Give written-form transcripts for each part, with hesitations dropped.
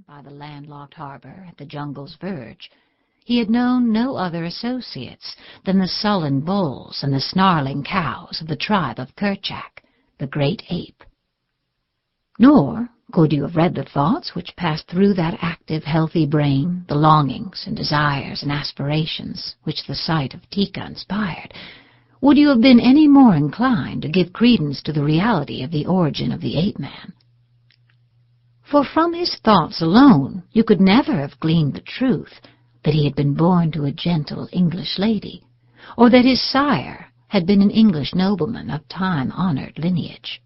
Tarzan, by the landlocked harbor at the jungle's verge, he had known no other associates than the sullen bulls and the snarling cows of the tribe of Kerchak, the great ape. Nor could you have read the thoughts which passed through that active, healthy brain, the longings and desires and aspirations which the sight of Tika inspired, would you have been any more inclined to give credence to the reality of the origin of the ape-man. For from his thoughts alone you could never have gleaned the truth that he had been born to a gentle English lady, or that his sire had been an English nobleman of time-honored lineage.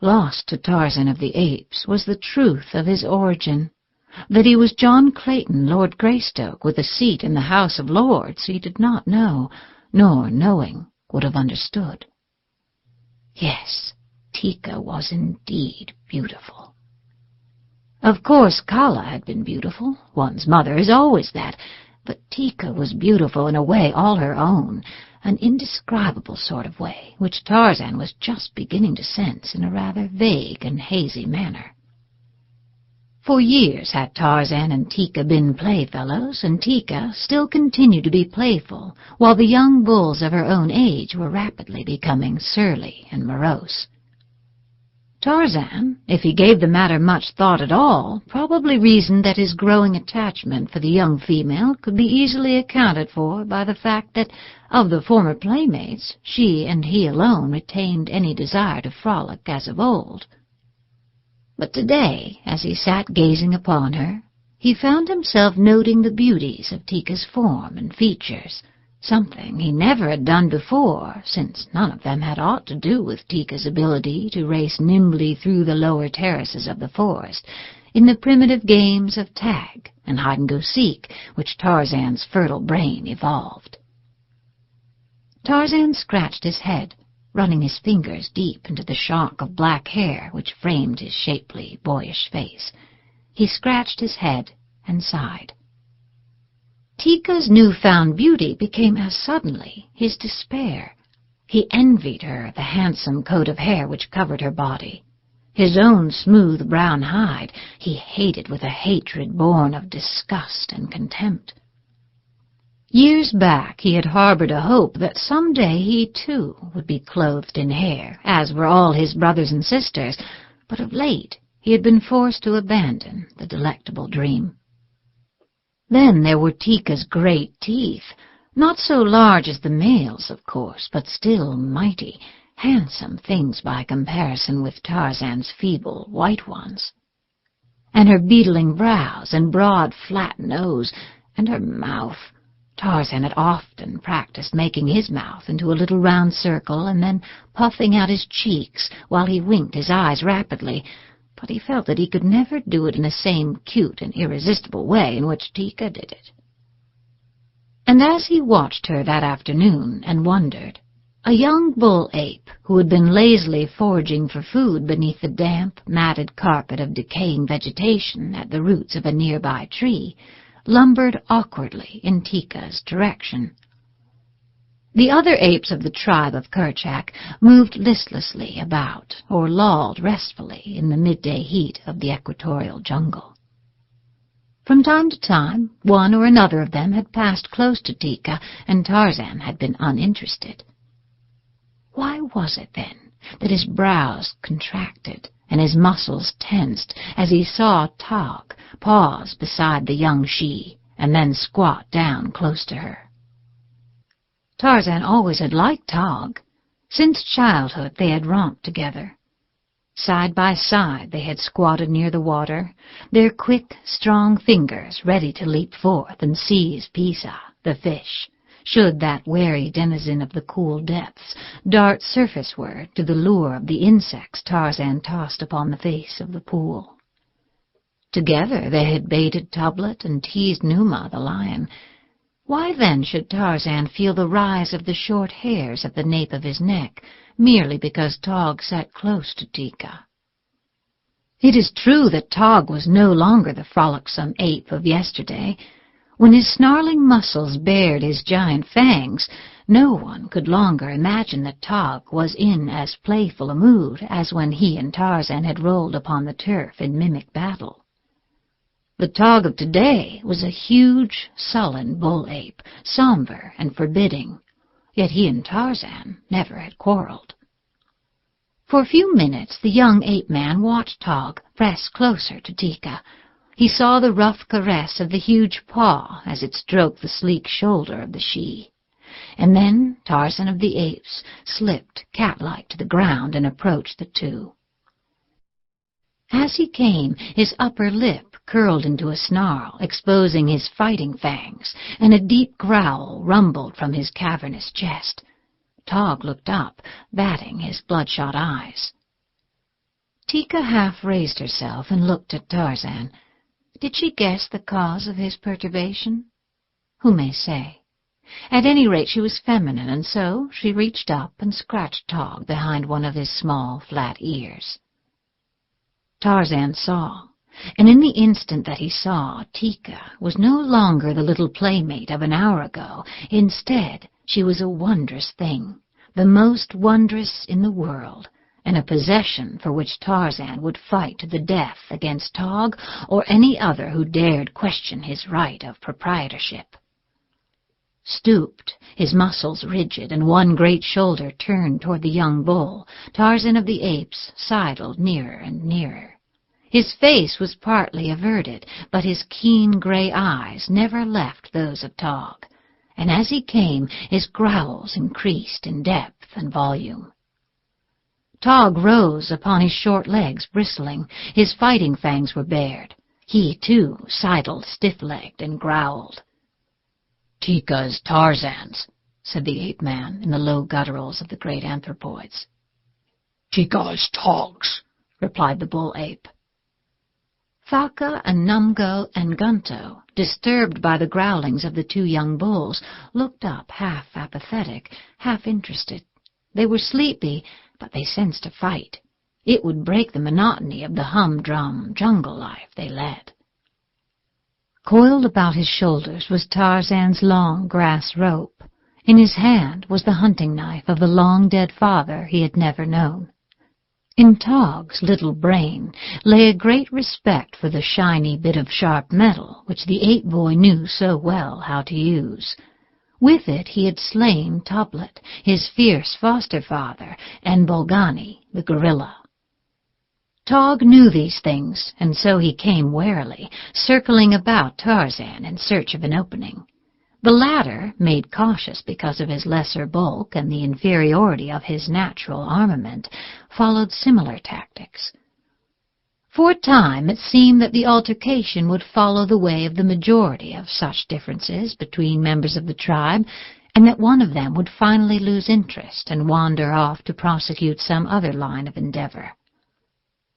Lost to Tarzan of the Apes was the truth of his origin. That he was John Clayton, Lord Greystoke, with a seat in the House of Lords, he did not know, nor, knowing, would have understood. Yes, Tika was indeed beautiful. Of course, Kala had been beautiful. One's mother is always that. But Tika was beautiful in a way all her own, an indescribable sort of way, which Tarzan was just beginning to sense in a rather vague and hazy manner. For years had Tarzan and Tika been playfellows, and Tika still continued to be playful, while the young bulls of her own age were rapidly becoming surly and morose. Tarzan, if he gave the matter much thought at all, probably reasoned that his growing attachment for the young female could be easily accounted for by the fact that, of the former playmates, she and he alone retained any desire to frolic as of old. But today, as he sat gazing upon her, he found himself noting the beauties of Tika's form and features, something he never had done before, since none of them had aught to do with Tika's ability to race nimbly through the lower terraces of the forest in the primitive games of tag and hide-and-go-seek which Tarzan's fertile brain evolved. Tarzan scratched his head, running his fingers deep into the shock of black hair which framed his shapely, boyish face. He scratched his head and sighed. Tika's newfound beauty became as suddenly his despair. He envied her the handsome coat of hair which covered her body. His own smooth brown hide he hated with a hatred born of disgust and contempt. Years back he had harbored a hope that someday he, too, would be clothed in hair, as were all his brothers and sisters, but of late he had been forced to abandon the delectable dream. Then there were Tika's great teeth, not so large as the male's, of course, but still mighty, handsome things by comparison with Tarzan's feeble white ones. And her beetling brows and broad, flat nose, and her mouth. Tarzan had often practiced making his mouth into a little round circle and then puffing out his cheeks while he winked his eyes rapidly, but he felt that he could never do it in the same cute and irresistible way in which Tika did it. And as he watched her that afternoon and wondered, a young bull-ape who had been lazily foraging for food beneath the damp, matted carpet of decaying vegetation at the roots of a nearby tree lumbered awkwardly in Tika's direction. The other apes of the tribe of Kerchak moved listlessly about or lolled restfully in the midday heat of the equatorial jungle. From time to time, one or another of them had passed close to Tika, and Tarzan had been uninterested. Why was it, then, that his brows contracted and his muscles tensed as he saw Tog pause beside the young she and then squat down close to her? Tarzan always had liked Tog. Since childhood they had romped together. Side by side they had squatted near the water, their quick, strong fingers ready to leap forth and seize Pisa, the fish, should that wary denizen of the cool depths dart surfaceward to the lure of the insects Tarzan tossed upon the face of the pool. Together they had baited Tublet and teased Numa the lion. Why then should Tarzan feel the rise of the short hairs at the nape of his neck, merely because Tog sat close to Tika? It is true that Tog was no longer the frolicsome ape of yesterday. When his snarling muscles bared his giant fangs, no one could longer imagine that Tog was in as playful a mood as when he and Tarzan had rolled upon the turf in mimic battle. The Tog of today was a huge, sullen bull-ape, somber and forbidding, yet he and Tarzan never had quarreled. For a few minutes the young ape-man watched Tog press closer to Tika. He saw the rough caress of the huge paw as it stroked the sleek shoulder of the she. And then Tarzan of the Apes slipped cat-like to the ground and approached the two. As he came, his upper lip curled into a snarl, exposing his fighting fangs, and a deep growl rumbled from his cavernous chest. Tog looked up, batting his bloodshot eyes. Tika half raised herself and looked at Tarzan. Did she guess the cause of his perturbation? Who may say? At any rate, she was feminine, and so she reached up and scratched Tog behind one of his small, flat ears. Tarzan saw, and in the instant that he saw, Tika was no longer the little playmate of an hour ago. Instead, she was a wondrous thing, the most wondrous in the world, and a possession for which Tarzan would fight to the death against Tog or any other who dared question his right of proprietorship. Stooped, his muscles rigid and one great shoulder turned toward the young bull, Tarzan of the Apes sidled nearer and nearer. His face was partly averted, but his keen gray eyes never left those of Tog, and as he came, his growls increased in depth and volume. Tog rose upon his short legs, bristling. His fighting fangs were bared. He, too, sidled stiff-legged and growled. "Tika's Tarzan's," said the ape-man in the low gutturals of the great anthropoids. "Tika's Tog's," replied the bull-ape. Thaka and Numgo and Gunto, disturbed by the growlings of the two young bulls, looked up half apathetic, half interested. They were sleepy, but they sensed a fight. It would break the monotony of the humdrum jungle life they led. Coiled about his shoulders was Tarzan's long grass rope. In his hand was the hunting knife of the long-dead father he had never known. In Tog's little brain lay a great respect for the shiny bit of sharp metal which the ape-boy knew so well how to use. With it he had slain Toblet, his fierce foster-father, and Bolgani, the gorilla. Tog knew these things, and so he came warily, circling about Tarzan in search of an opening. The latter, made cautious because of his lesser bulk and the inferiority of his natural armament, followed similar tactics. For a time it seemed that the altercation would follow the way of the majority of such differences between members of the tribe, and that one of them would finally lose interest and wander off to prosecute some other line of endeavor.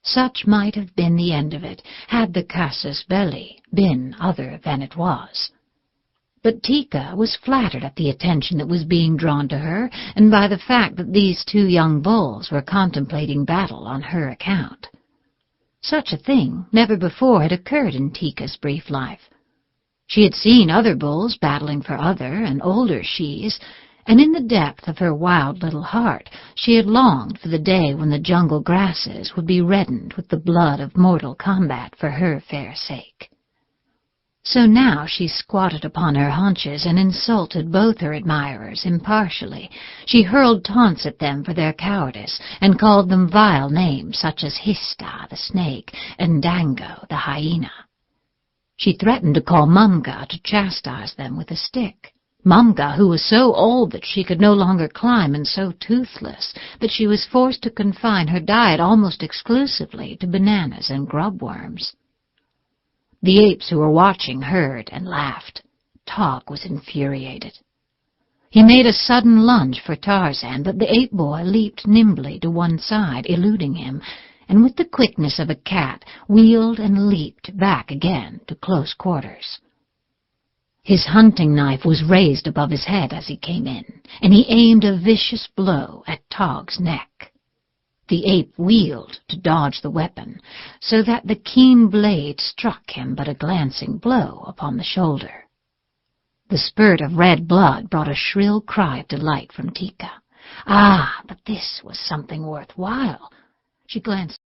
Such might have been the end of it, had the casus belli been other than it was. But Tika was flattered at the attention that was being drawn to her, and by the fact that these two young bulls were contemplating battle on her account. Such a thing never before had occurred in Tika's brief life. She had seen other bulls battling for other and older shes, and in the depth of her wild little heart she had longed for the day when the jungle grasses would be reddened with the blood of mortal combat for her fair sake. So now she squatted upon her haunches and insulted both her admirers impartially. She hurled taunts at them for their cowardice, and called them vile names such as Hista, the snake, and Dango, the hyena. She threatened to call Mumga to chastise them with a stick. Mumga, who was so old that she could no longer climb and so toothless that she was forced to confine her diet almost exclusively to bananas and grubworms. The apes who were watching heard and laughed. Tog was infuriated. He made a sudden lunge for Tarzan, but the ape-boy leaped nimbly to one side, eluding him, and with the quickness of a cat wheeled and leaped back again to close quarters. His hunting knife was raised above his head as he came in, and he aimed a vicious blow at Tog's neck. The ape wheeled to dodge the weapon, so that the keen blade struck him but a glancing blow upon the shoulder. The spurt of red blood brought a shrill cry of delight from Tika. Ah, but this was something worthwhile. She glanced